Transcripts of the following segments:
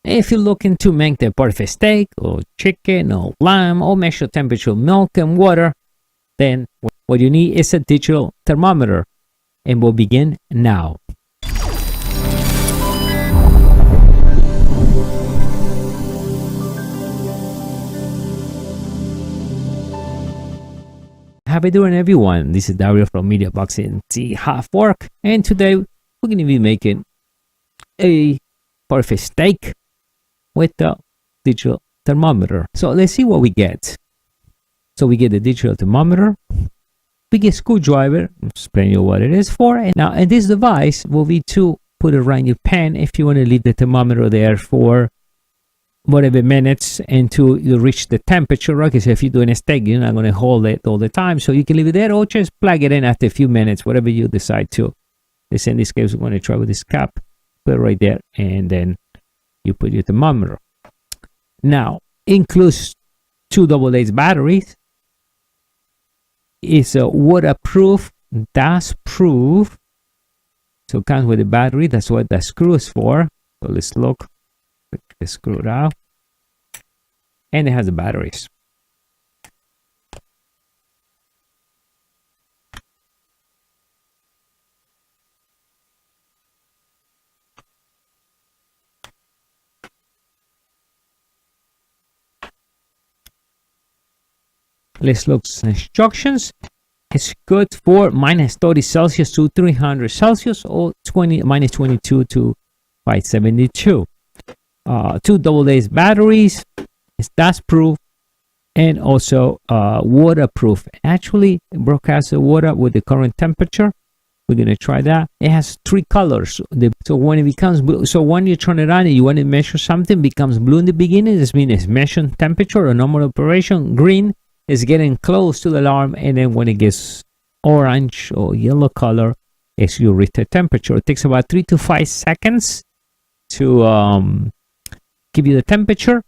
If you're looking to make the perfect steak or chicken or lamb or measure temperature of milk and water, then what you need is a digital thermometer, and we'll begin now. How you doing, everyone? This is Dario from mediaboxentlive, and today we're going to be making a perfect steak with the digital thermometer. So let's see what we get. So we get the digital thermometer, we get screwdriver, I'll explain you what it is for. And now, and this device will be to put it around your pan if you want to leave the thermometer there for whatever minutes until you reach the temperature, right? Because if you're doing a steak, you're not going to hold it all the time, so you can leave it there or just plug it in after a few minutes, whatever you decide to. In this case, we're going to try with this cap, put it right there, and then you put your thermometer. Now, includes 2 AA batteries. It's a waterproof, dust proof, so it comes with a battery. That's what that screw is for. So let's look. Screw it out, and it has the batteries. Let's look at instructions. It's good for minus 30 Celsius to 300 Celsius or minus 22 to 572. 2 AA batteries, it's dust proof and also waterproof. Actually, it broadcasts the water with the current temperature. We're going to try that. It has 3 colors. So when it becomes blue, so when you turn it on and you want to measure something, becomes blue in the beginning, this means it's measuring temperature or normal operation. Green is getting close to the alarm, and then when it gets orange or yellow color, it's your reach the temperature. It takes about 3 to 5 seconds to give you the temperature,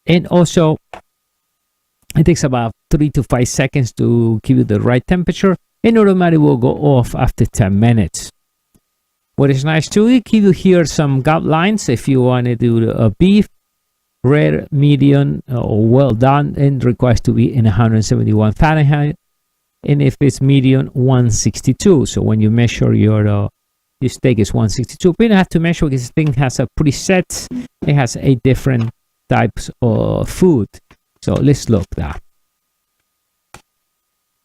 and also it takes about 3 to 5 seconds to give you the right temperature, and automatically will go off after 10 minutes. What is nice too, it gives you here some guidelines if you want to do a beef, rare, medium, or well done, and requires to be in 171 Fahrenheit, and if it's medium, 162. So when you measure your steak is 162, but you don't have to measure because this thing has a preset. It has 8 different types of food. So let's look that.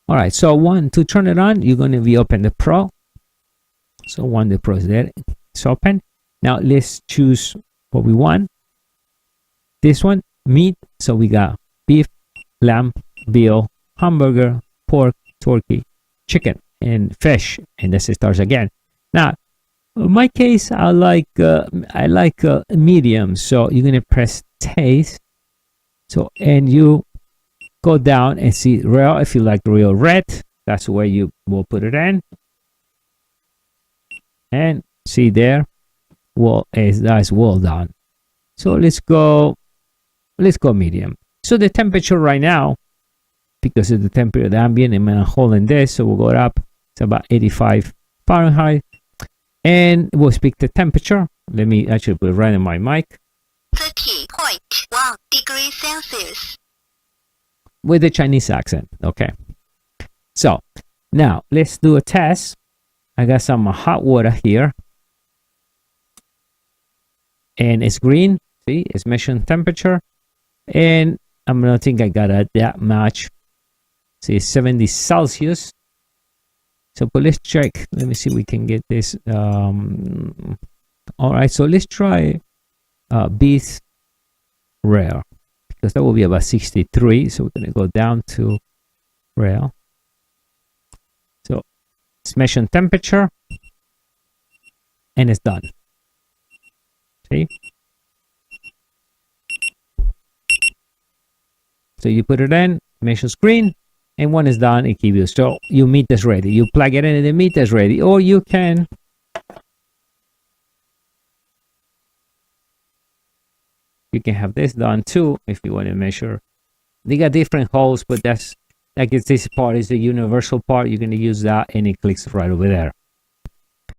All right, so to turn it on, you're going to be open the Pro. So the Pro is there, it's open. Now let's choose what we want. This one, meat. So we got beef, lamb, veal, hamburger, pork, turkey, chicken, and fish. And this starts again. Now, in my case, I like medium. So you're gonna press taste. So and you go down and see real. If you like real red, that's where you will put it in. And see there, well, that's well done. So let's go medium. So the temperature right now, because of the temperature of the ambient, I'm holding this, so we'll go up. It's about 85 Fahrenheit. And we'll speak the temperature. Let me actually put it right in my mic. 30.1 degrees Celsius. With the Chinese accent. Okay. So now let's do a test. I got some hot water here. And it's green. See, it's measuring temperature. And I don't think I got that much. See, 70 Celsius. So, but let's check. Let me see if we can get this. All right, so let's try beef rare, because that will be about 63. So we're going to go down to rare. So it's measuring temperature, and it's done. See? So you put it in, measures green. And when it's done, it gives you, so your meat is ready. You plug it in and the meat is ready. Or you can have this done too if you want to measure. They got different holes, but that's, like this part is the universal part. You're going to use that and it clicks right over there.